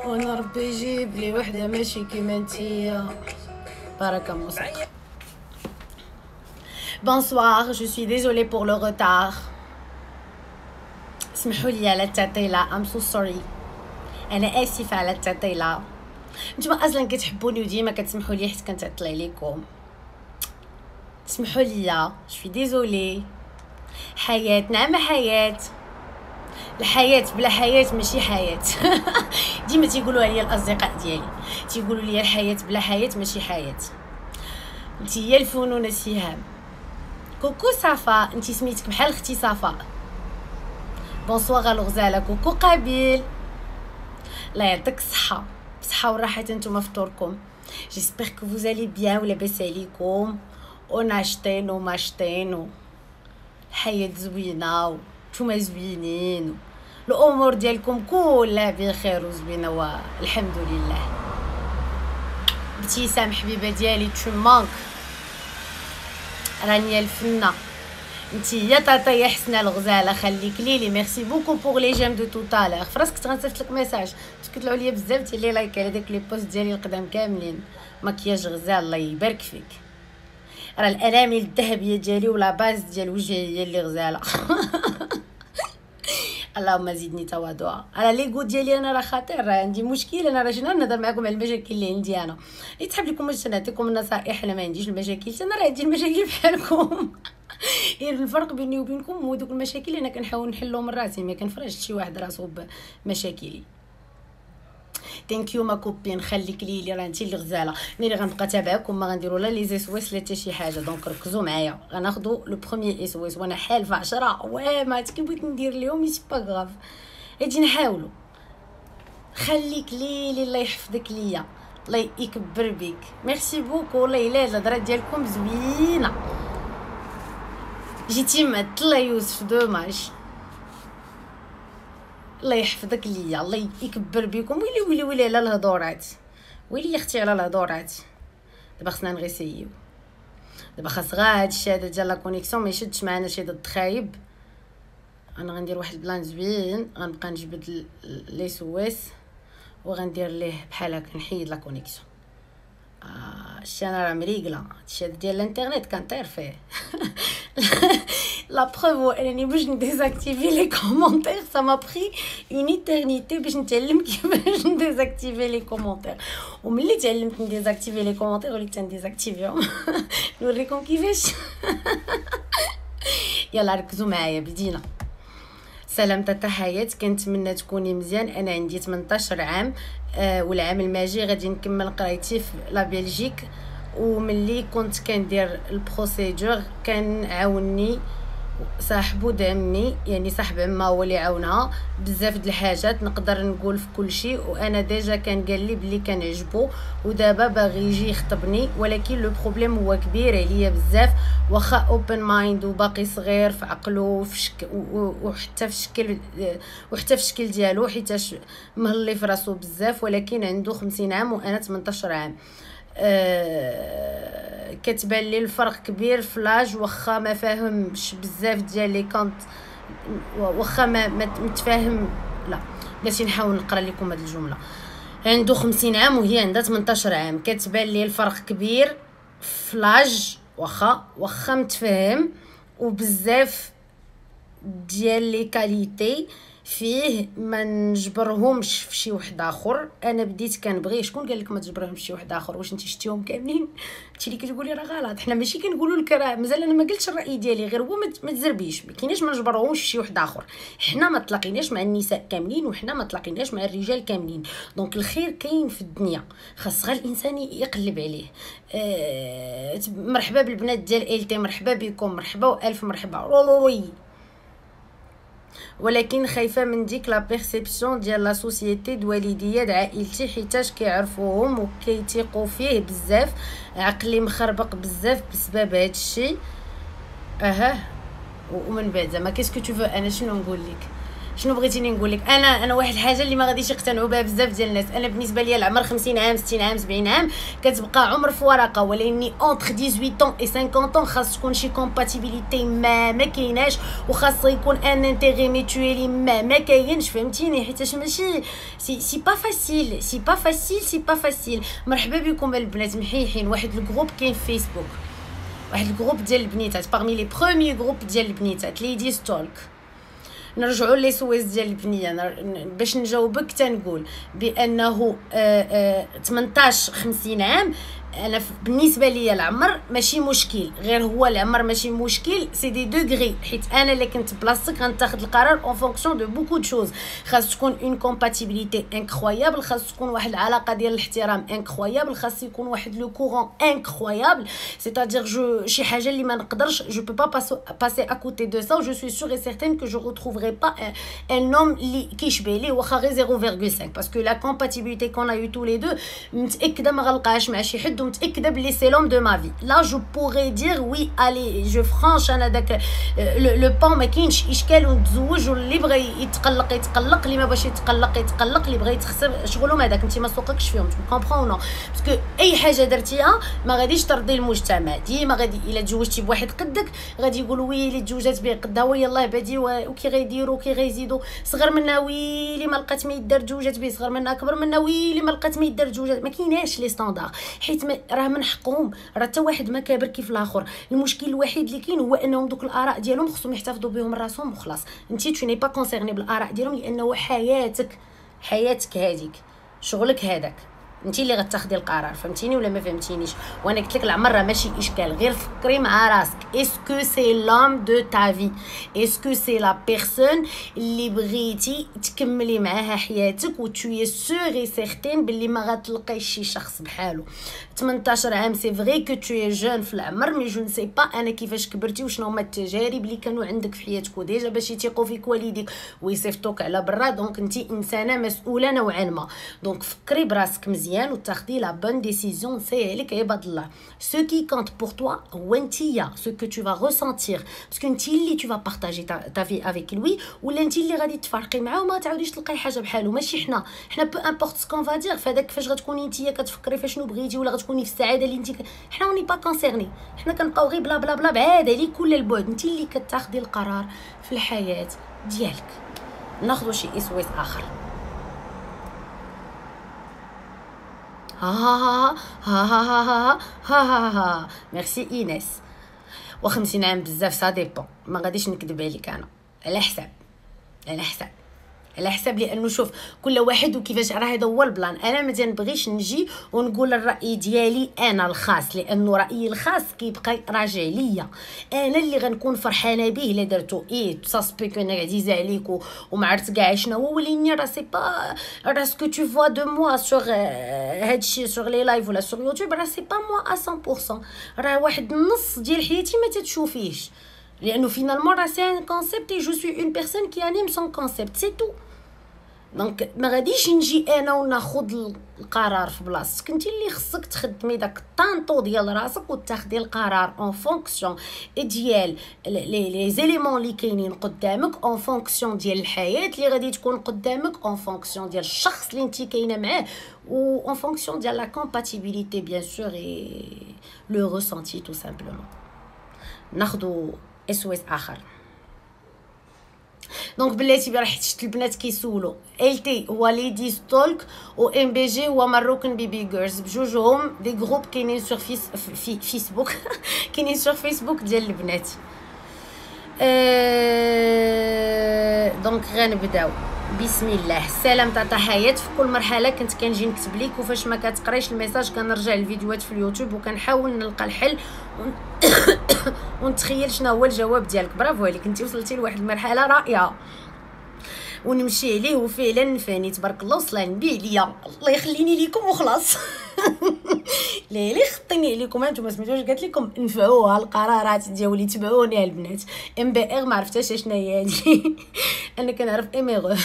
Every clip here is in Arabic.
وانا ربي يجيب لي وحده ماشي كيما نتيا. بركه موسيقى. Bonsoir, je suis désolée pour le retard. اسمحوا لي على التعطيله. I'm so sorry. انا اسفه على التعطيله. نتوما اصلا كتحبوني وديما كتسمحوا لي حيت كنتعطل عليكم. اسمحوا لي. je suis désolée. حياه نعم حياه. الحياه بلا حياه ماشي حياه. ديما تيقولوها لي الاصدقاء ديالي، تيقولوا لي الحياه بلا حياه ماشي حياه. نتيا الفنون سهام. كوكو صفاء، انتي سميتك بحال اختي صفاء. بونسوار الغزاله. كوكو قابيل، الله يعطيك الصحه بصحه وراحه نتوما فطوركم. جيسبر كو فوز الي بيان ولاباس عليكم وناشطين وماشطين. الحياه زوينه نتوما زوينين، الامور ديالكم كلها بخير وزوينه والحمد لله. ابتسام حبيبه ديالي تشمانك رانيا الفنه. نتيا طاطا حسنه الغزاله خليك ليلي. ميرسي بوكو بوغ لي جيم دو توتالور. فراسك كنت غنصيفط لك ميساج تكتلوا عليا بزاف ديال لي لايك على داك لي بوست ديالي القدام كاملين. مكياج غزال الله يبارك فيك. راه الانامل الذهبيه ديالي ولا باز ديال وجهي هي اللي غزاله. اللهم زيدني تواضعا. انا ليغو ديالي انا راه خطير، راه عندي مشكل. انا راه شنو نهضر معكم على المشاكل اللي عندي انا. اللي تحب لكم باش نعطيكم النصائح. انا ما عنديش المشاكل، انا راه عندي المشاكل بحالكم. غير الفرق بيني وبينكم هو دوك المشاكل اللي انا كنحاول نحلهم من راسي، ما كنفرجش شي واحد راسو بمشاكلي. ثانك يو ما كوبين خليك لي راه انت اللي غزاله. ملي غنبقى تابعكم ما غنديروا لا لي زيسويس لا حتى شي حاجه. دونك ركزوا معايا. غناخذوا لو بروميير اسويس وانا حالفه 10 ما عرفت كي بغيت ندير لهم سي با غاف. غادي نحاولوا. خليك لي الله يحفظك ليا الله يكبر بك. ميرسي بوكو والله الا الهضره ديالكم زوينه. جيتي معطله يوسف دوماج. الله يحفظك ليا الله يكبر بكم. ويلي ويلي ويلي على الهضورات. ويلي يا اختي على الهضورات. دابا خصنا نغيسيو. دابا خاص غا هاد الشيء هذا ديال لا كونيكسيون ما يشدش معنا شي ضد خايب. انا غندير واحد البلان زوين، غنبقى نجبد لي سويس وغندير ليه بحال هكا نحيد لا كونيكسيون. الشيء انا راه مريقله. هادشي ديال الانترنت كنطير فيه. لا بروف انني باش نديزاكتيفي لي كومونتير سا ما بري اون ايترنيتي باش نتعلم كيفاش نديزاكتيفي لي كومونتير. وملي تعلمت نديزاكتيفي لي كومونتير وليت نديزاكتيفيهم. نوريكم كيفاش. يلا ركزوا معايا بدينا. سلام تاتا حياة، كنتمنى تكوني مزيان. انا عندي 18 عام والعام الماجي غادي نكمل قرايتي في لا بلجيك. وملي كنت كندير البروسيدور كان عاوني صاحبو دامي، يعني صاحب عمها هو اللي عاونها بزاف د الحاجات. نقدر نقول في كل شيء. وانا ديجا كان قال لي بلي كنعجبو ودابا باغي يجي يخطبني، ولكن لو بروبليم هو كبير عليا بزاف. واخا اوبن مايند وباقي صغير في عقله وفي شكل وحتى في الشكل ديالو حيتاش مهلي في راسو بزاف، ولكن عنده 50 عام وانا 18 عام. كتبان لي الفرق كبير في لاج. واخا ما فاهمش بزاف ديال لي كونط، واخا ما متفاهم. لا بلاتي نحاول نقرا لكم هذه الجمله. عنده 50 عام وهي عندها 18 عام. كتبان لي الفرق كبير في لاج. واخا متفاهم وبزاف ديال لي كاليتي فيه ما نجبرهمش في شي واحد اخر. انا بديت كنبغي. شكون قال لك ما تجبرهمش في شي واحد اخر؟ واش انت شتيهم كاملين؟ انت اللي كتقولي راه غلط. حنا ماشي كنقولوا لك راه مازال انا ما قلتش الراي ديالي، غير هو ما تزربيش. ما كايناش ما نجبرهمش في شي واحد اخر. حنا ما تلاقيناش مع النساء كاملين وحنا ما تلاقيناش مع الرجال كاملين. دونك الخير كاين في الدنيا، خاص غير الانسان يقلب عليه. مرحبا بالبنات ديال التي، مرحبا بكم، مرحبا والف مرحبا. ولكن خايفه من ديك لا بيرسيبسيون ديال لا سوسيتي د والديا د عائلتي، حيتاش كيعرفوهم وكيتيقوا فيه بزاف. عقلي مخربق بزاف بسبب هذا الشيء. ومن بعد زعما كيسكو تو فو انا شنو نقول لك؟ شنو بغيتيني نقول لك؟ انا واحد الحاجه اللي ما غاديش يقتنعوا بها بزاف ديال الناس. انا بالنسبه لي العمر 50 عام 60 عام 70 عام كتبقى عمر في ورقه، ولكن اونتر 18 و 50 خاص تكون شي كومباتيبيليتي ما كايناش، وخاص يكون ان انتيغي ميتويلي ما كاينش، فهمتيني؟ حيتاش ماشي سي با فاسيل سي با فاسيل. مرحبا بكم البنات محيحين. واحد الجروب كاين في فيسبوك، واحد الجروب ديال البنيتات، باغمي لي بروميي جروب ديال البنيتات ليدي ستولك. نرجعوا لي سويس ديال البنيه باش نجاوبك. تنقول بانه 18 50 عام انا بالنسبه لي العمر ماشي مشكل، غير هو العمر ماشي مشكل، سي دي دوغري. حيت انا اللي كنت بلاصتك غنتاخذ القرار اون فونكسيون دو بوكو دو شوز. خاص تكون اون كومباتيبيليتي انكرويابل، خاص تكون واحد العلاقه ديال الاحترام انكرويابل، خاص يكون واحد لو كورون انكرويابل. سيتادير جو شي حاجه اللي ما نقدرش جو بو با باسي ا كوتي دو سا. جو سوي سور اي سيرتين كو جو retrouverai pas un homme اللي كيشبه ليه واخا غير 0.5 باسكو لا كومباتيبيليتي كون ايو تو لي دو متاكده ما غلقاش مع شي حد، متاكده بلي سي لوم دو ما في. لا جو بوغي دير وي الي جو فرانش انا داك لو بون ما كاينش اشكال ونتزوج، واللي بغى يتقلق يتقلق، اللي ما باش يتقلق يتقلق، اللي بغى يتخسر شغلهم هذاك انت ما سوقكش فيهم. تو كومبرون نو؟ باسكو اي حاجه درتيها ما غاديش ترضي المجتمع. ديما غادي الا تزوجتي بواحد قدك غادي يقولوا ويلي تزوجات به قدها ويلاه بادي وكي غيديروا كي غيزيدوا صغر منا ويلي ما لقات ما يدار تزوجات به، صغر منا اكبر منا ويلي ما لقات ما يدار تزوجات. ما كايناش لي ستاندار حيت راه من حقهم، راه حتى واحد ما كابر كيف الاخر. المشكل الوحيد اللي كاين هو انهم دوك الاراء ديالهم خصهم يحتفظوا بهم راسهم وخلاص. انت تو ني با كونسيرني بالاراء ديالهم لانه حياتك هذيك شغلك هذاك، انت اللي غتاخدي القرار. فهمتيني ولا ما فهمتينيش؟ وانا قلت لك العمر راه ماشي اشكال، غير فكري مع راسك اسكو سي لام دو تا في، اسكو سي لا بيرسون اللي بغيتي تكملي معاها حياتك و تو سور اي سيغتين باللي ما غتلقايش شي شخص بحالو. 18 عام سي فري كو تو جون في العمر، مي جو نسي با انا كيفاش كبرتي وشنو هما التجارب اللي كانوا عندك في حياتك، وديجا باش يثيقوا فيك والديك ويصيفطوك على برا. دونك انت انسانه مسؤوله نوعا ما، دونك فكري براسك مزيان وتاخدي لا بون ديسيزيون. سي عليك عباد الله. سو كي كونت بور توا هو نتيا، سو كو تو فا ريسونتير، باسكو انت اللي تو فا بارطاجي تا في افيك لوي، ولا انت اللي غادي تفرقي معاه وما تعاوديش تلقاي حاجه بحالو. ماشي حنا بو امبورط سكون فا دير فهداك فاش غتكوني نتيا كتفكري فاشنو بغيتي ولا غتكوني في السعاده اللي انت حنا اوني با كونسيرني، حنا كنبقاو غير بلا بلا بلا بعاد عليك كل البعد. انت اللي كتاخدي القرار في الحياه ديالك. ناخذ شي اسويس اخر. ها ميرسي ايناس. و50 عام بزاف سا ديبون، ما غاديش نكذب عليك انا على حساب لانه شوف كل واحد وكيفاش راه هذا هو البلان. انا ما تنبغيش نجي ونقول الراي ديالي انا الخاص، لانه رايي الخاص كيبقى راجع ليا انا اللي غنكون فرحانه به الا درتو. ساسبيك انا عزيزه عليك وما عرفت كاع شنو هو، وليني راه سي با راسكو تو فوا دو موا سور هادشي سور لي لايف ولا سور يوتيوب، راه سي با موا 100%، راه واحد النص ديال حياتي ما تتشوفيش، لانه فينالمون راه سي ان كونسيبت اي جو سوي اون بيرسون كي انيم سون كونسيبت سي تو. دونك ما غاديش نجي انا وناخذ القرار في بلاصتك، انت اللي خصك تخدمي داك الطانطو ديال راسك وتاخدي القرار اون فونكسيون ديال لي زيليمون اللي كاينين قدامك، اون فونكسيون ديال الحياه اللي غادي تكون قدامك، اون فونكسيون ديال الشخص اللي انت كاينه معاه، و اون فونكسيون ديال لا كومباتيبيليتي بيان سور اي لو ريسونتي تو سامبلومون. ناخذ اسويس اخر. دونك بلاتي راه حيت البنات كيسولوا LT هو ليدي ستولك و MBG هو مروكن بيبي جيرلز، بجوجهم دي جروب كاينين سور فيسبوك كاينين سور فيسبوك ديال البنات. دونك غنبداو بسم الله. السلام تاع حياه. في كل مرحله كنت كنجي نكتب ليك وفاش ما كتقرايش الميساج كنرجع للفيديوهات في اليوتيوب وكنحاول نلقى الحل ونتخيل شنو هو الجواب ديالك. برافو عليك، انت وصلتي لواحد المرحله رائعه ونمشي عليه وفعلا نفاني تبارك الله. وصل النبي ليا الله يخليني ليكم وخلاص ليلي خطيني عليكم انتم سمعتوش قالت لكم نفعوها القرارات ديالي تبعوني البنات. ام بي ار ما عرفتهاش شنو هي هادي انا كنعرف ام ار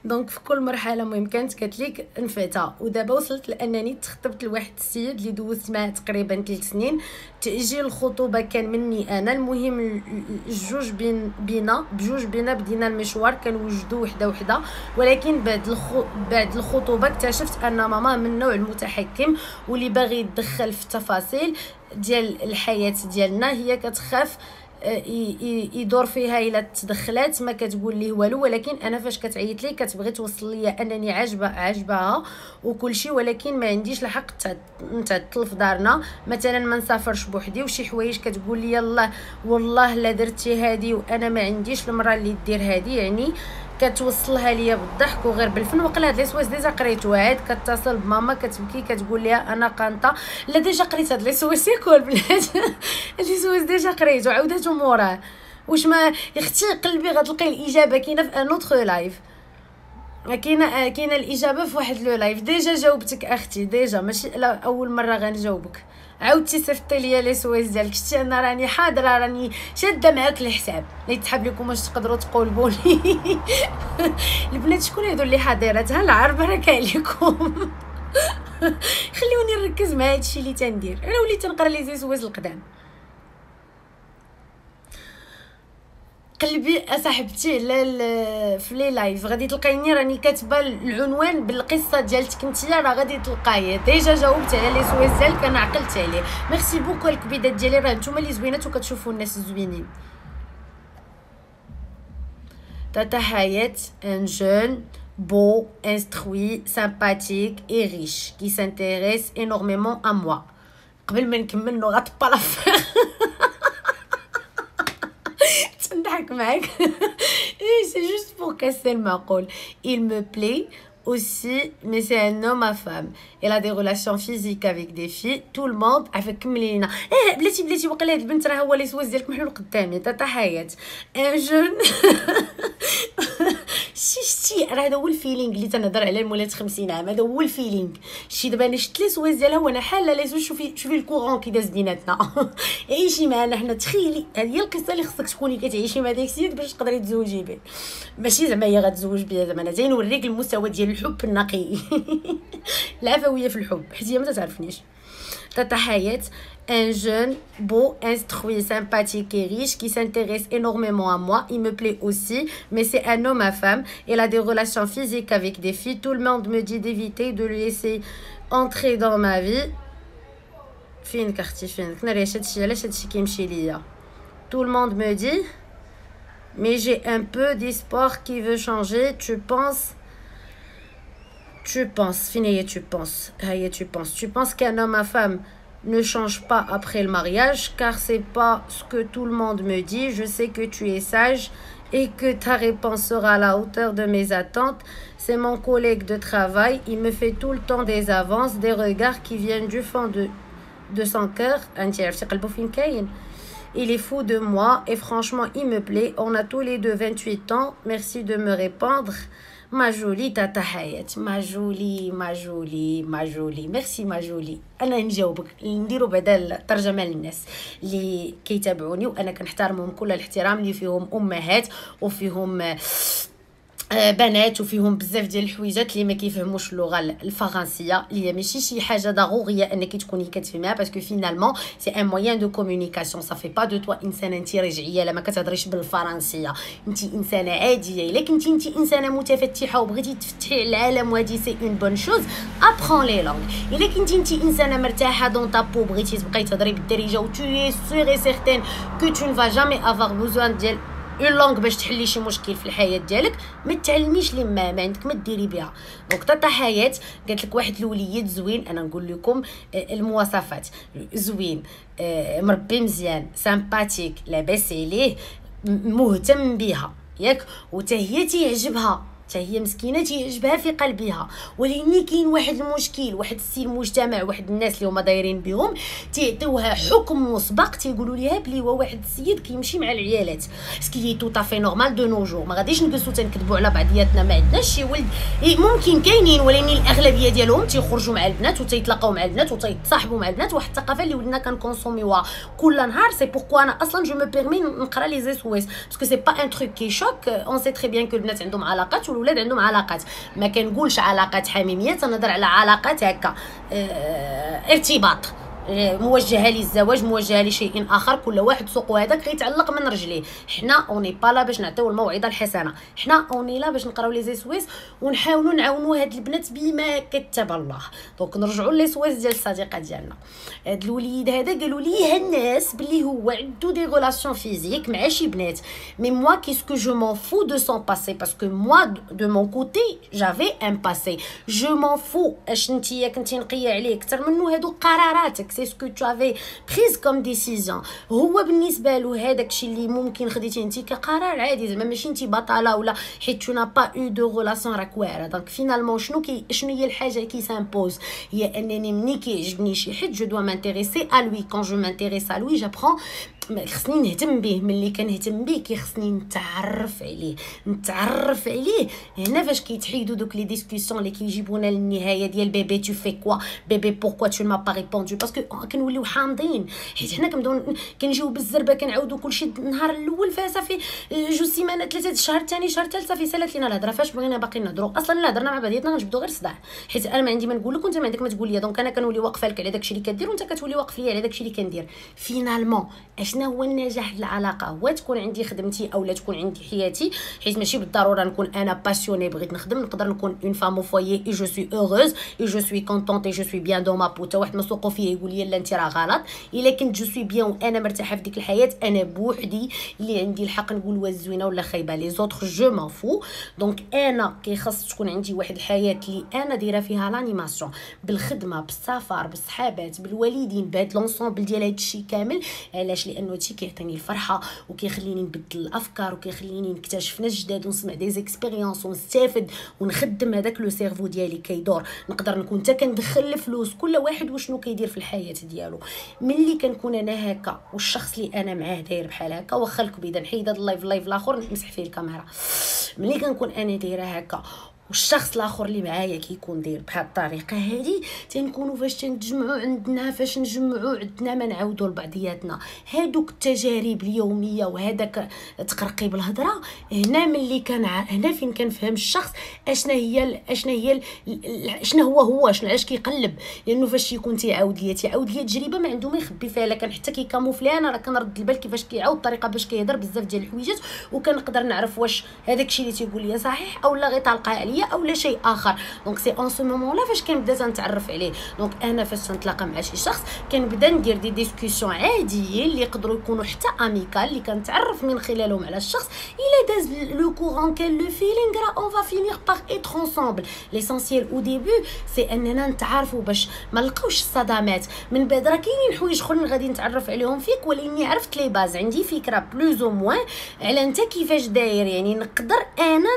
دونك في كل مرحله مهم كانت قالت لك نفاتها. ودابا وصلت لانني تخطبت لواحد السيد اللي دوزت معاه تقريبا 3 سنين. تاجيل الخطوبه كان مني انا. المهم الجوج بجوج بينا بدينا المشوار، كنوجدوا وحده ولكن بعد الخطوبه اكتشفت ان ماما من النوع المتحكم واللي باغي يتدخل في التفاصيل ديال الحياه ديالنا. هي كتخاف يدور فيها الا تدخلات، ما كتقول ليه والو، ولكن انا فاش كتعيط لي كتبغي توصل لي انني عاجبها وكل شيء، ولكن ما عنديش الحق نتعطل في دارنا. مثلا ما نسافرش بوحدي، وشي حوايج كتقول لي يلا والله لا درتي هذه وانا ما عنديش المراه اللي دير هذه. يعني كتوصلها ليا بالضحك وغير بالفن. وقيلا هاد ليسواس ديجا قريتو عاد. كتصل بماما كتبكي كتقول لها انا قانطه. لا ديجا قريت هاد ليسواس ياكل البنات. ليسواس ديجا قريتو عاوداتو موراه. واش ما اختي قلبي غتلقي الاجابه كاينه في ان اوتر لايف. كاينه الاجابه في واحد لو لايف. ديجا جاوبتك اختي ديجا، ماشي لا اول مره غنجاوبك. عاودتي صيفطتي ليا لي سوايس ديالك. شتي انا راني حاضره، راني شاده معاك الحساب. اللي تحب لكم واش تقدروا تقولبوني. البنات شكون هادو اللي حاضرات؟ ها العرب راه كاين لكم. خليوني نركز مع هادشي اللي تندير. انا وليت نقرا لي سوايس القدام. قلبي اصاحبتي على في لي لايف غادي تلقايني راني كاتبه العنوان بالقصه ديالتك نتيا، راه غادي تلقايه. ديجا جاوبت على لي سويس ديالك، انا عقلت عليه. ميرسي بوكو الكبيدات ديالي، راه نتوما اللي زوينات وكتشوفوا الناس زوينين. Tata Hayat, un jeune, beau, instruit, sympathique et riche qui s'intéresse énormément à moi. قبل ما نكمل نغطى لافير. تنضحك معاك. C'est juste pour casser le معقول. Il me plaît aussi, mais c'est un homme à femme. Elle a des relations physiques avec des filles. Tout le monde avec كملينا. بلاتي وقيلا هاد البنت راه هو لي سواس ديالك محلول قدامي. تاتا حياة ان جون. شتي راه هذا هو الفيلينغ اللي تنهضر على المولات 50 عام. هذا هو الفيلينغ. شتي دابا انا شفت لي سواس ديالها وانا حاله لي سواس. شوفي الكورون كي داز بيناتنا. عيشي معنا حنا. تخيلي هذه هي القصه اللي خصك تكوني كتعيشي مع داك السيد باش تقدري تزوجي به. ماشي زعما هي غتزوج بيا، زعما انا جاي نوريك المستوى ديال الحب النقي. العفويه في الحب حيت هي ما تعرفنيش. Tata Hayat, un jeune, beau, instruit, sympathique et riche qui s'intéresse énormément à moi. Il me plaît aussi, mais c'est un homme à femme. Il a des relations physiques avec des filles. Tout le monde me dit d'éviter de le laisser entrer dans ma vie. فينك اختي فينك ناريش هادشي علاش هادشي كيمشي ليا. Tout le monde me dit, mais j'ai un peu d'espoir qui veut changer. Tu penses tu penses qu'un homme à femme ne change pas après le mariage, car c'est pas ce que tout le monde me dit. Je sais que tu es sage et que ta réponse sera à la hauteur de mes attentes. C'est mon collègue de travail, il me fait tout le temps des avances, des regards qui viennent du fond de son cœur. Il est fou de moi et franchement il me plaît. On a tous les deux 28 ans. Merci de me répondre. ما جولي تاتا حياة. ما جولي ميرسي ما جولي. انا نجاوبك نديرو بعدا الترجمه للناس اللي كيتابعوني وانا كنحترمهم كل الاحترام، اللي فيهم امهات وفيهم بنات وفيهم بزاف ديال الحويجات اللي ما كيفهموش اللغه الفرنسيه، اللي هي ماشي شي حاجه ضروريه انك تكوني كتفهميها، باسكو فينالمون سي ان موين دو كومونيكاسيون. صافي با دو توا انسانه انت رجعيه لما كتهضريش بالفرنسيه، انت انسانه عاديه. الا كنتي انت انسانه متفتحه وبغيتي تفتحي العالم وهادي سي اون بون شوز، ابرون لي لونغ. الا كنتي انت انسانه مرتاحه دون طابو بغيتي تبقاي تهضري بالدارجه و تو اي سور اي سيغتين كو تو نفا جامي افوار بوزوان ديال اون لونغ باش تحلي شي مشكل في الحياه ديالك، ما تعلميش لي ما عندك ما ديري بها. دونك تاتا حياة قالت لك واحد الوليد زوين. انا نقول لكم المواصفات: زوين، مربي مزيان، سامباتيك، لاباس عليه، مهتم بها ياك، وتا هي تيعجبها، حتى هي مسكينه تيعجبها في قلبها. ولكن كاين واحد المشكل، واحد السي المجتمع، واحد الناس اللي هما دايرين بهم تيعطيوها حكم مسبق، تيقولوا ليها بلي هو واحد السيد كيمشي مع العيالات، سكي تو طافي نورمال دو نو جور. ما غاديش نجلسوا تنكذبوا على بعضياتنا، ما عندناش شي ولد. ممكن كاينين، ولكن الاغلبيه ديالهم تيخرجوا مع البنات وتيتلاقاو مع البنات وتيتصاحبوا مع البنات. واحد الثقافه اللي ولدنا كنكونسوميوها كل نهار. سي بوركوا انا اصلا جو مو بيرمي نقرا لي زيسويس، باسكو سي با ان تروك كي شوك. اون سي تري بيان كو البنات عندهم علاقات الولاد عندهم علاقات، ما كنقولش علاقات حميميه، تنهضر على علاقات هكا ارتباط موجهه للزواج، موجهه لشيء اخر، كل واحد سوق هذاك غيتعلق من رجليه. حنا اوني با لا باش نعطيو الموعظه الحسنه، حنا اوني لا باش نقراو لي زيسويس ونحاولوا نعاونوا هاد البنات بما كتب الله. دونك نرجعوا لي سويس ديال الصديقه ديالنا. هاد الوليد هذا قالوا ليه الناس بلي هو عنده دي ريلاسيون فيزيك مع شي بنات، مي موا كيسكو جو مون فو دو سون باسي باسكو موا دو مون كوتي جافي ان باسي، جو مون فو اش نتيا كنتي نقيه عليه اكثر منه، هادو قراراتك سي سكو تو افي بريز كوم ديسيزيون. هو بالنسبه له هذاك الشيء اللي ممكن خديتي انت كقرار عادي، زعما ماشي انت بطاله ولا حيت تو نا با او دو ريلاسيون راك واعره. دونك فينالمون شنو هي الحاجه كي سامبوز، هي انني ملي كيعجبني شي حد جو دو مانتيريسي ا لوي، كون جو مانتيريس ا لوي جابرون، خصني نهتم به. ملي كنهتم به كيخصني نتعرف عليه. هنا فاش كيتحيدوا دوك لي ديسكوسيون اللي كيجيبونا للنهايه ديال بيبي تو في كوا، بيبي بوركوا تو ما با ريبوندو، باسكو كنوليو حامضين حيت حنا كنجيو بالزربه كنعاودوا كلشي النهار الاول، فصافي جو سيمانه 3 الشهر الثاني شهر الثالث صافي سالات لينا الهضره. فاش بغينا باقي نهضروا اصلا الا هضرنا مع بعضياتنا غنجبدوا غير صداع، حيت انا ما عندي ما نقول لك وانت ما عندك ما تقول لي. دونك انا كنولي واقفه لك على داكشي اللي كدير وانت كتولي واقف لي على داكشي اللي كندير. فينالمون اشنا هو النجاح العلاقه؟ هو تكون عندي خدمتي اولا تكون عندي حياتي، حيت ماشي بالضروره نكون انا باسيوني بغيت نخدم، نقدر نكون اون فام او فويي اي جو سوي اوغوز اي جو سوي كونطونط اي جو سوي بيان دو ما بوتا. واحد ما سوقو فيا يقول لي لا انت راه غلط، الا كنت جو سوي بيان وانا مرتاحه في ديك الحياه انا بوحدي اللي عندي الحق نقول واش زوينه ولا خايبه، لي زوتر جو مون فو. دونك انا كيخص تكون عندي واحد الحياه اللي انا دايره فيها لانيماسيون بالخدمه بالسفر بالصحابات بالوالدين بهاد لونسومبل ديال هادشي كامل. علاش؟ لانه هادشي كيعطيني الفرحه وكيخليني نبدل الافكار وكيخليني نكتشف ناس جداد ونسمع دي زيكسبيريونس ونستافد ونخدم هذاك لو سيرفو ديالي كيدور. نقدر نكون حتى كندخل الفلوس، كل واحد وشنو كيدير في الحياه ديالو. ملي كنكون انا هكا والشخص اللي انا معاه داير بحال هكا، واخا الكبيده نحيد هذا اللايف الاخر نمسح فيه الكاميرا، ملي كنكون انا دايره هكا والشخص الاخر اللي معايا كيكون داير بهذه الطريقه هذه، تنكونوا فاش تنجمعوا عندنا، فاش نجمعوا عندنا ما نعاودوا لبعضياتنا هادوك التجارب اليوميه وهذاك تقرقيب الهضره. هنا ملي هنا فين كنفهم الشخص شنو هو شنو علاش كيقلب. لانه فاش يكون تيعاود ليا تجربه ما عنده ما يخبي فيها، لكن حتى كيكاموفلي انا راه كنرد البال كيفاش كيعاود الطريقه باش كيهضر بزاف ديال الحويجات، وكنقدر نعرف واش هذاك الشيء اللي تيقول لي صحيح او لا غير طالقه عليا او لا شيء اخر. دونك سي اون سو مومون لا فاش كنبدا تنتعرف عليه. دونك انا فاش نتلاقى مع شي شخص كنبدا ندير دي ديسكوسيون عاديين اللي يقدروا يكونوا حتى اميكال، اللي كنتعرف من خلالهم على الشخص. الا داز لو كورون كان لو فيلينغ راه اون فا فينير باغ ايتر انصامبل. ليسونسيال او ديبي سي اننا نتعرفوا باش ما نلقاوش الصدمات. من بعد راه كاينين حوايج اخرين غادي نتعرف عليهم فيك، ولكن عرفت لي باز عندي فكره بلوز او موان على انت كيفاش داير. يعني نقدر انا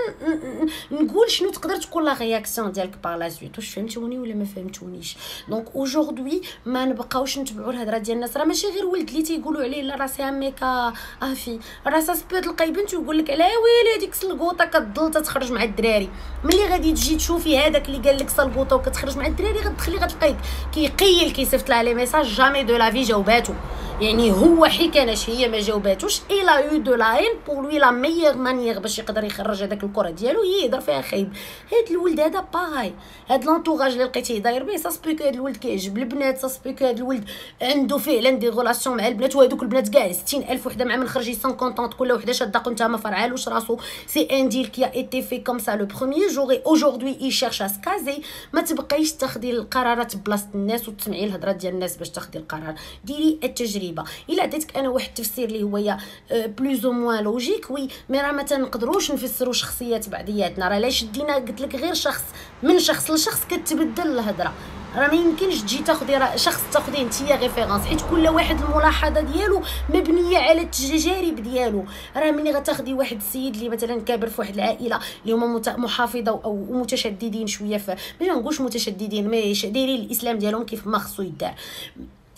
نقول شنو تقدر تكون لا رياكسيون ديالك باغ لا سويت. واش فهمتوني ولا ما فهمتونيش؟ دونك اوجوردي ما نبقاوش نتبعوا الهضره ديال الناس. راه ماشي غير ولد اللي تيقولوا عليه لا راه سي ميكا افي، راه سبوت تلقاي بنت ويقول لك علاه ويلي هذيك السلقوطه كتضل تخرج مع الدراري. ملي غادي تجي تشوفي هذاك اللي قال لك سلقوطه وكتخرج مع الدراري غتدخلي غتلقايه كيقيل كيصيفط لها لي ميساج جامي دو لا في جاوباتو. يعني هو حكاناش هي ما جاوباتوش الا يو دو لاين بور لوي لا ميور مانيير باش يقدر يخرج هذاك الكره ديالو هي يهضر فيها خايب. هاد الولد هذا باغاي، هاد لونطوراج اللي لقيتيه داير به ساسبيك هاد الولد كيعجب البنات، ساسبيك هاد الولد عنده فعلا دي غولاسيون مع البنات، وهذوك البنات كاع 60,000 وحده مع من خرجي سون كونطونط كل وحده شاده قنتها ما فرعالوش راسو. سي ان ديل كي ايتي في كوم سا لو بروميير جور اي اوجوردي اي شيرش ا سكازي. ما تبقايش تاخدي القرارات بلاصه الناس وتسمعي الهضره ديال الناس باش تاخدي القرار، ديري التجربه. الا عطيتك انا واحد التفسير اللي هو بلوز او موان لوجيك وي، مي راه ما تنقدروش نفسروا شخصيات بعضياتنا. راه لا شدينا قلت لك غير شخص من شخص لشخص كتبدل الهضره. راه ما يمكنش تجي تاخدي شخص تاخديه نتيا ريفيرونس، حيت كل واحد الملاحظه ديالو مبنيه على التجارب ديالو. راه ملي غتاخدي واحد السيد اللي مثلا كابر في واحد العائله اللي هما محافظه او متشددين شويه، ما نقولش متشددين، ماشي دايرين الاسلام ديالهم كيف ما خصو يدار،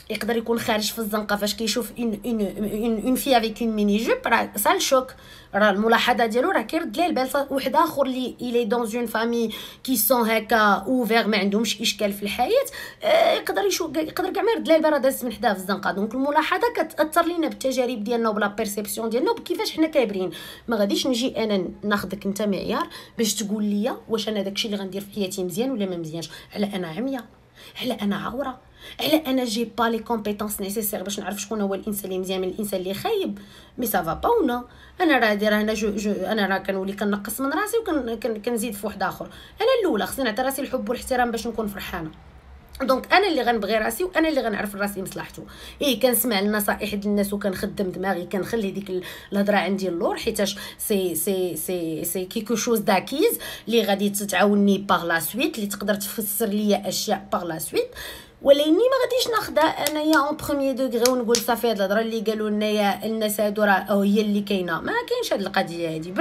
يقدر يكون خارج في الزنقه فاش كيشوف اون في افيك اون ميني جوب، راه سال شوك، راه الملاحظه ديالو راه كيرد ليه البال. واحد اخر اللي الي دون اون فامي كي سون هكا اوفير ما عندهمش اشكال في الحياه، يقدر يقدر كاع ما يرد ليه البال، راه داز من حداه في الزنقه. دونك الملاحظه كتاثر لينا بالتجارب ديالنا وبلا بيرسيبسيون ديالنا وبكيفاش حنا كابرين. ما غاديش نجي انا ناخذك انت معيار باش تقول لي واش انا داكشي اللي غندير في حياتي مزيان ولا ما مزيانش، على انا عمية، على انا عوره، على انا جي با لي كومبيتونس نيسيسير باش نعرف شكون هو الانسان اللي مزيان من الانسان اللي خايب. مي سافا با ونا انا راه دايره هنا انا راه كنولي كنقص من راسي وكنزيد في واحد اخر. انا الاولى خصني نعطي راسي الحب والاحترام باش نكون فرحانه. دونك انا اللي غنبغي راسي وانا اللي غنعرف راسي مصلحته. كنسمع النصائح ديال الناس وكنخدم دماغي، كنخلي ديك الهضره عندي اللور، حيتاش سي كيكو شوز داكيز اللي غادي تتعاونني باغ لا سويت، اللي تقدر تفسر ليا اشياء باغ لا سويت. ولكني ما غاديش ناخذها انايا اون بروميير دوغري ونقول صافي هاد الهضره اللي قالوا لنا يا الناس هادو راه هي اللي كاينه. ما كاينش هاد القضيه هادي.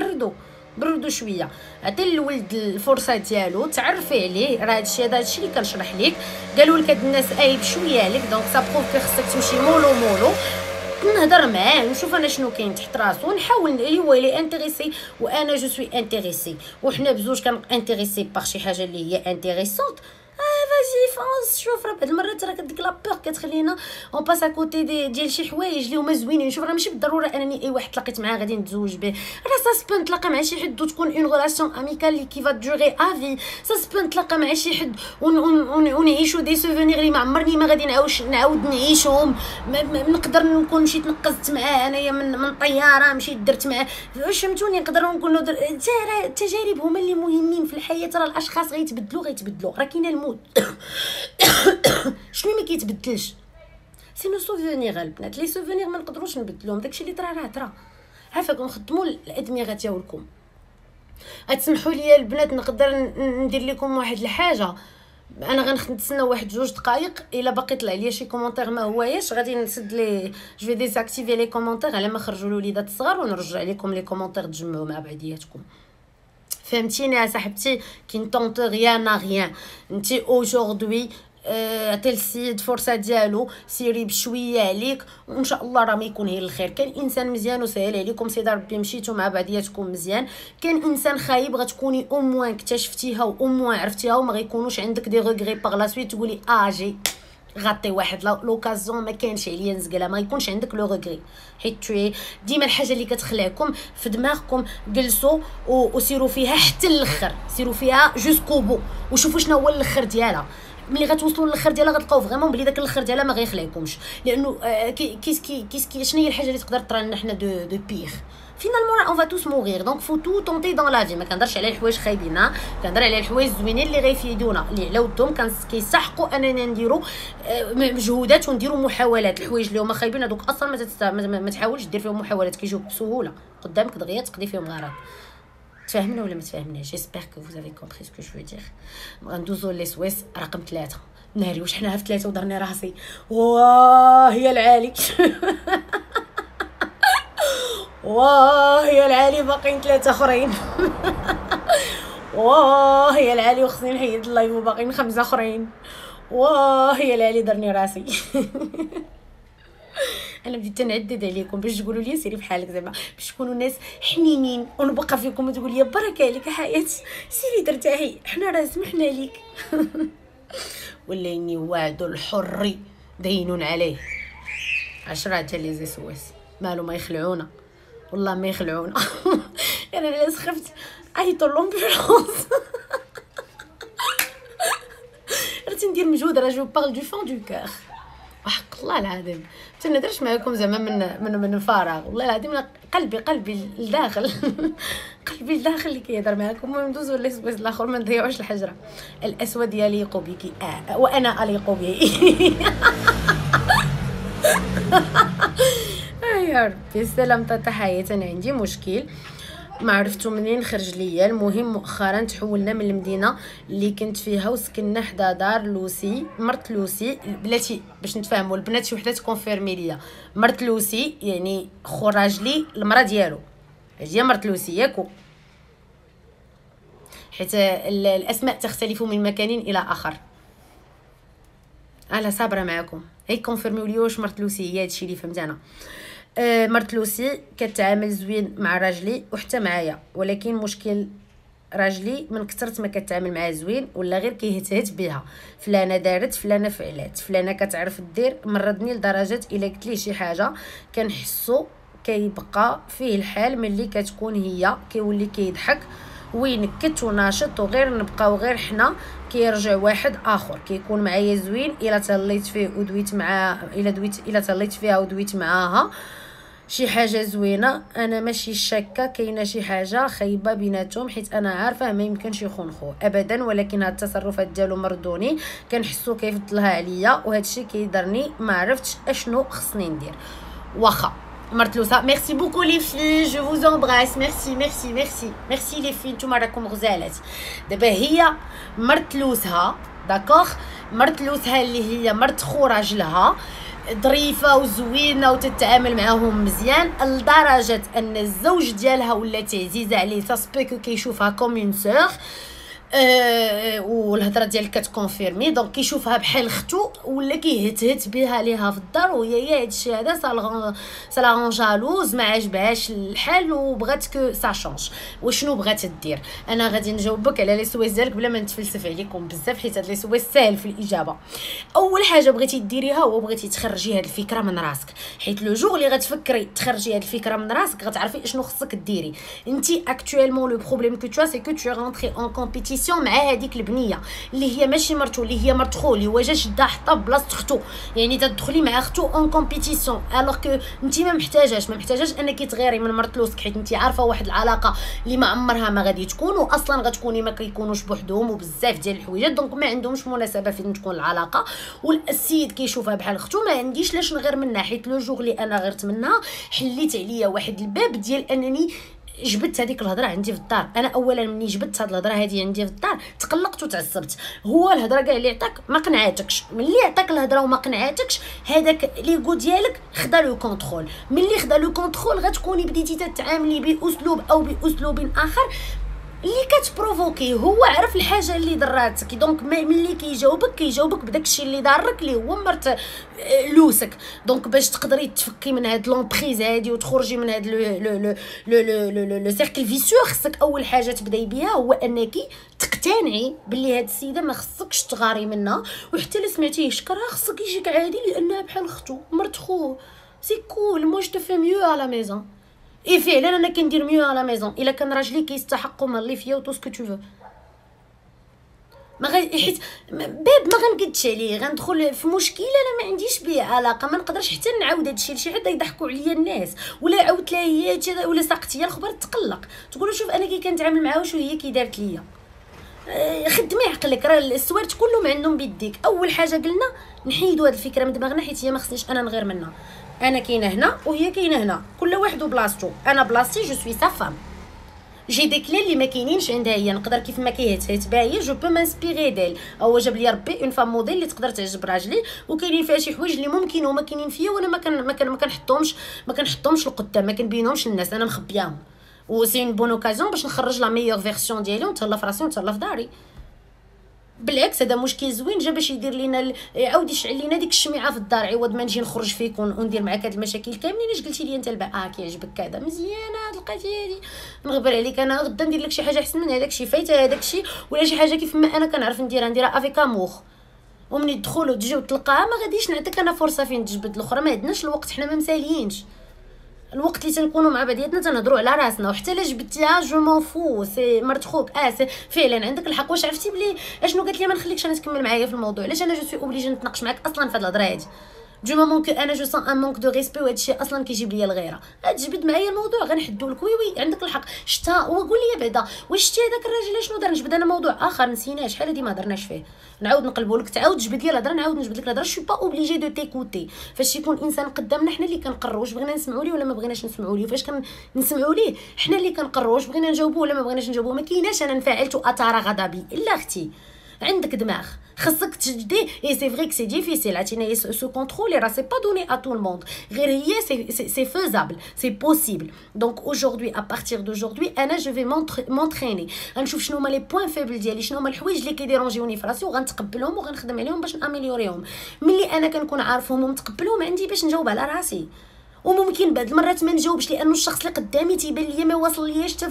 بردوا شويه، عطي الولد الفرصه ديالو، تعرفي عليه. راه هادشي اللي كنشرح ليك. قالوا لك هاد الناس عيب شويه عليك، دونك سا بروف خصك تمشي مولو نهضر معاه ونشوف انا شنو كاين تحت راسو، ونحاول هو لي انتريسي وانا جو سوي انتريسي، وحنا بزوج كان انتريسي باغ شي حاجه اللي هي انتريسونت. فازي فونس. شوف راه بعض المرات راه ديك لا بور كتخلينا اون باس ا كوتي ديال شي حوايج اللي هما زوينين. شوف راه ماشي بالضروره انني اي واحد تلاقيت معاه غادي نتزوج به، راه سا سبون نتلاقى مع شي حد وتكون اون ريلاسيون اميكال كي فا دوغي افي. سا سبون نتلاقى مع شي حد ونعيشوا دي سوفونير اللي ما عمرني ما غادي نعاود نعيشهم. نقدر نكون مشيت نقزت معاه انايا من طياره، مشيت درت معاه، واش فهمتوني؟ نقدروا نكونوا التجارب هما اللي مهمين في الحياه. راه الاشخاص غيتبدلوا راه كاينه الموت. شنو ما كيتبدلش؟ سي نو سوفونير البنات، لي سوفونير ما نقدروش نبدلوهم. داكشي اللي طرا راه طرا. عافاكم خدموا الادمغه ديالكم. تسمحوا لي البنات نقدر ندير لكم واحد الحاجه. انا غنتسنى واحد 2 دقائق، الا باقي طلع ليا شي كومونتير ما هواياش غادي نسد لي جو في ديزاكتيفي لي كومونتير على ما خرجوا الوليدات الصغار، ونرجع لكم لي كومونتير تجمعوا مع بعضياتكم. فهمتيني يا صاحبتي؟ كي نطونط ريان ريان. انتي اوجوردي عطي السيد فرصه ديالو، سيري بشويه عليك وان شاء الله راه ما يكون هي الخير. كان انسان مزيان وسهل عليكم سيدي ربي مشيتوا مع بعضياتكم مزيان. كان انسان خايب غتكوني او موان اكتشفتيها او موان عرفتيها وما غيكونوش عندك دي ريغري باغ لا سويت تقولي اجي غطي واحد لوكازيون ما كانش عليا نزقلها. ما يكونش عندك لو ريغري، حيت توي ديما الحاجه اللي كتخلعكم في دماغكم جلسوا وسيروا فيها حتى الاخر، سيروا فيها جوسكو بو وشوفوا شنو هو الاخر ديالها. ملي غتوصلوا للاخر ديالها غتلقاو فريمون بلي داك الاخر ديالها ما غيخلعكمش، لانه كيسكي شنو هي الحاجه اللي تقدر طرا لنا حنا دو بيغ. فينالمون اون فا توس موغير. دونك فو تو طونطي دون لا في. ما كنهضرش على الحوايج خايبين، كنهضر على الحوايج زوينين اللي غيفيدونا، اللي على ودهم كيسحقوا اننا نديروا مجهودات ونديروا محاولات. الحوايج اللي هما خايبين هذوك اصلا ما تحاولش دير فيهم محاولات، كيجيوك بسهوله قدامك دغيا تقضي فيهم غلط. تفهمنا ولا ما تفهمناش؟ جيسبر كو فوز افي كومبري سكو جو دير. غندوزو لي سويس رقم 3. ناري واش حنا في 3 ودرني راسي. واه يا العالي. واه يا العالي باقيين 3 اخرين. واه يا العالي وخصني نحيد اللايف وباقيين 5 اخرين. واه يا العالي درني راسي. انا بديت نعدد عليكم باش تقولوا لي سيري بحالك، زعما باش تكونوا ناس حنينين ونبقى فيكم وتقول لي بركه عليك حياتي سيري ترتاحي، حنا راه سمحنا ليك. ولا اني وعد الحر دين عليه. 10 تاع لي زيسوس مالو ما يخلعونا، والله ما يخلعونا. انا لا سخفت عيطوا لومبيلونس. راه ندير مجهود، راه جو بارل دو فون دو كور وحق الله العظيم. تنهضرش معكم زعما من الفراغ، والله العظيم قلبي لداخل. قلبي لداخل اللي كيهضر معكم. ندوزو للاسود الاخر ما نضيعوش الحجره. الاسود يليق بك وانا اليق به. يا ربي سلامة حياة. انا عندي مشكل ما عرفتو منين خرج ليا. المهم مؤخرا تحولنا من المدينه اللي كنت فيها وسكننا حدا دار لوسي مرت لوسي. بلاتي باش نتفاهموا البنات شي وحده تكونفيرمي ليا، مرت لوسي يعني خو راجلي المراه ديالو هي مرت لوسي ياكو، حيت الاسماء تختلف من مكان الى اخر. انا صابره معكم. هي كونفيرميو لي واش مرت لوسي هي هادشي اللي فهمت انا. مرت لوسي كتعامل زوين مع راجلي وحتى معايا، ولكن مشكل راجلي من كثرت ما كتعامل معاه زوين ولا غير كيهتهت بها، فلانه دارت، فلانه فعلات، فلانه كتعرف دير، مرضني لدرجه الا قلت ليه شي حاجه كنحسو كيبقى فيه الحال ملي كتكون هي كيولي كيضحك وينكت وناشط، وغير نبقاو غير حنا كيرجع واحد اخر كيكون معايا زوين الا تهليت فيه ودويت معاه، الا تهليت فيها ودويت معاها شي حاجه زوينه. انا ماشي شاكه كاينه شي حاجه خايبه بيناتهم، حيت انا عارفه ما يمكنش يخون خو ابدا، ولكن هاد التصرفات ديالو مردوني كنحسو كيفضلها عليا، وهذا الشيء كيضرني ما عرفتش اشنو خصني ندير. واخا مرتلوسه ميرسي بوكو لي في جو فوز امبراس، ميرسي ميرسي ميرسي ميرسي لي في، نتوما راكم غزالات. دابا هي مرتلوسها داكوغ، مرتلوسها اللي هي مرت خو راجلها ظريفه وزوينه وتتعامل معاهم مزيان لدرجه ان الزوج ديالها ولا عزيزه عليه تاسبيكو كيشوفها كوم اون سور، والهضره ديالك كتكونفيرمي دونك كيشوفها بحال ختو ولا كيهتهت بها ليها في الدار، وهي هادشي هذا سا جالوز ما عجبهاش الحال وبغات كو سا شونج. وشنو بغات دير؟ انا غادي نجاوبك على لي سويس ديالك بلا ما نتفلسف عليكم بزاف، حيت هاد لي سويس ساهل في الاجابه. اول حاجه بغيتي ديريها هو بغيتي تخرجي هاد الفكره من راسك، حيت لو جور اللي غتفكري تخرجي هاد الفكره من راسك غتعرفي اشنو خصك ديري. انت اكطويلمون لو بروبليم كو تو سي كو تو رونتري اون كومبيتيسيون مع هذيك البنيه اللي هي ماشي مرتو، اللي هي مرت خو، اللي جا شدا حطها بلاصه ختو، يعني تدخلي مع ختو اون كومبيتيسيون الوغ كو انت ما محتاجاش انك تغيري من مرتلوسك، حيت انت عارفه واحد العلاقه اللي ما عمرها ما غادي تكون، واصلا غتكوني ما كيكونوش بوحدهم وبزاف ديال الحويجات، دونك ما عندهمش مناسبه فين تكون العلاقه، والسيد كيشوفها بحال ختو ما عنديش لاش نغير منها، حيت لو جوغ اللي انا غيرت منها حليت عليا واحد الباب ديال انني جبت هذيك الهضره عندي في الدار. انا اولا مني جبت هاد الهضره هذه عندي في الدار تقلقت وتعصبت، هو الهضره كاع اللي عطاك ما قنعاتكش، ملي عطاك الهضره وما قنعاتكش هذاك ليغو ديالك خدا لو كونترول، ملي خدا لو كونترول غتكوني بديتي تتعاملي باسلوب او باسلوب اخر اللي كتبروفوكي، هو عرف الحاجه اللي ضراتك، دونك ملي كيجاوبك بداكشي اللي ضارك اللي هو مرت لوسك، دونك باش تقدري تفكي من هاد لومبريز هادي وتخرجي من هاد لو سيركل فيسيو، خصك اول حاجه تبداي بها هو انك تقتنعي باللي هاد السيده ما خصكش تغاري منها، وحتى الا سمعتيه يشكرها خصك يجيك عادي لانها بحال ختو مرت خوه، سي كول مو جو تو في ميو على ميزون. اي فعلا انا كندير ميو على ميزون الا كان راجلي كيستحقوا مالي فيا وتو سكو تو فو، ما غادي حيت باب ما غنقدش عليه، غندخل في مشكله انا ما عنديش به علاقه، ما نقدرش حتى نعاود هادشي لشي حد يضحكوا عليا الناس، ولا عاودت لها هي ولا ساقتي الخبر تقلق تقول شوف انا كي كنتعامل معاها واش هي كي دارت ليا. خدمي عقلك، راه السوارت كلهم عندهم بيديك. اول حاجه قلنا نحيدوا هاد الفكره من دماغنا، حيت هي ما خصنيش انا نغير منها، انا كاينه هنا وهي كاينه هنا، كل واحد وبلاصتو، انا بلاصتي جو سوي سا فام، جي دي كلي اللي ما كاينينش عندها هي، نقدر كيف ما كيهتهت بها هي جو بو مانسبيري ديل، او جاب لي ربي اون فام موديل اللي تقدر تعجب راجلي، وكاينين فيها شي حوايج اللي ممكن هما كاينين فيا وانا ما كنحطهمش لقدام، ما كنبينهمش للناس، انا مخبياهم، و سي اون بون اوكازيون باش نخرج لا ميور فيرسيون ديالي ونتهلا في راسي ونتهلا في داري. بالعكس هذا مشكل زوين جا باش يدير لينا يعاود يشعل لينا ديك الشمعه في الدار، عوض ما نجي نخرج فيك وندير معاك هاد المشاكل كاملين. اش قلتي لي انت الباء كيعجبك كذا مزيانه هاد لقيتي هادي نغبر عليك، انا غدا ندير لك شي حاجه احسن من هذاك الشيء، فايته هذاك الشيء ولا شي حاجه كيف ما انا كنعرف نديرها افيك امور، ومني تدخل وتجي وتلقاها ما غاديش نعطيك انا فرصه فين تجبد الاخرى، ما عندناش الوقت، حنا ما مساليينش الوقت اللي تنكونوا مع بعضياتنا تنهضروا على راسنا، وحتى الا جبتيها جو مون فو سي مرت خوك سي فعلا عندك الحق. واش عرفتي بلي اشنو قالت لي ما نخليكش انا تكمل معايا في الموضوع؟ علاش انا جو سوي اوبليجي نتناقش معاك اصلا في هاد الهضره هادي؟ دو مومون كو انا جو سون ان مونك دو ريسبي، وهذا الشيء اصلا كيجيب لي الغيره، تجبد معايا الموضوع غنحدو لك. وي عندك الحق. شتا وقول لي بعدا واش شتي هذاك الراجل شنو دار؟ نجبد انا موضوع اخر نسيناه شحال هادي ما هضرناش فيه، نعاود نقلبوا لك، تعاود تجبد لي الهضره نعاود نجبد لك الهضره. شو با اوبليجي دو تيكوتي فاش يكون انسان قدامنا، حنا اللي كنقرروا واش بغينا نسمعوا ليه ولا ما بغيناش نسمعوا ليه، فاش كنسمعوا ليه حنا اللي كنقرروا واش بغينا نجاوبوا ولا ما بغيناش نجاوبوا. ما كايناش انا انفعلت واثار غضبي الا اختي، عندك دماغ خاصك تجديه. اي سي فري كو سي ديفيسيل عتينا سو كونترولي، راه سي با دوني ا تو الموند، غير هي سي فيزابل سي بوسيبل. دونك اaujourd'hui à partir d'aujourd'hui انا جو في مونطريني، غنشوف شنو هما لي بوين فيبل ديالي، شنو هما الحوايج اللي كيديرونجيوني في راسي وغنتقبلهم وغنخدم عليهم باش ناميليوريهم. ملي انا كنكون عارفهم ومتقبلهم عندي باش نجاوب على راسي. وممكن بعض المرات ما نجاوبش لانه الشخص اللي قدامي تيبان ليا ما واصل لياش حتى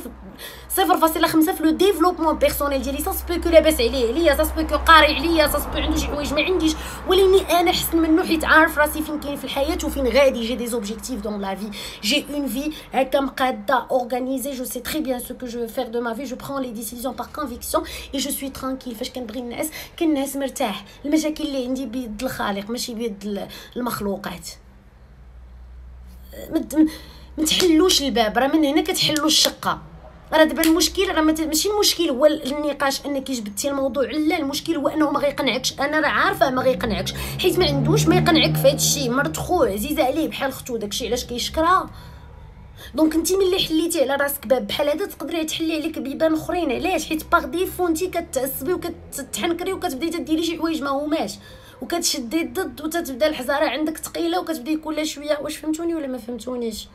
0.5 في لو ديفلوبمون بيرسونيل ديالي. سا سبو كو لاباس عليه سا سبو كو قاري عليا، سا سبو عنده شي حوايج ما عنديش، ولكني انا حسن منه حيت عارف راسي فين كاين في الحياه وفين غادي. جي دي اوبجيكتيف دون لا في، جي اون في هكا مقاده اورغانيزي، جو سي تري بيان سو كو جو فير دو ما في، جو برون لي ديسيزيون بار كونفيكسيون اي جو سوي ترانكيل. فاش كنبغي الناس كنعس مرتاح. المشاكل اللي عندي بيد الخالق ماشي بيد المخلوقات. ما تحلوش الباب، راه من هنا كتحلوا الشقه. راه دابا المشكل راه ماشي المشكل هو النقاش انك جبتي الموضوع، لا المشكل هو انه ما غيقنعكش. انا راه عارفه ما غيقنعكش حيت ما عندوش ما يقنعك في هذا الشيء. مرت خوه عزيزه عليه بحال ختو، داكشي علاش كيشكرها. دونك انت ملي حليتي على راسك باب بحال هذا تقدري تحلي عليك بيبان اخرين. علاش؟ حيت باغ ديفو انت كتعصبي وكتحنكري وكتبداي تديري شي حوايج ما هماش وكتشدي الضد وتتبدا الحزاره عندك ثقيله وكتبداي كل شويه. واش فهمتوني ولا ما فهمتونيش؟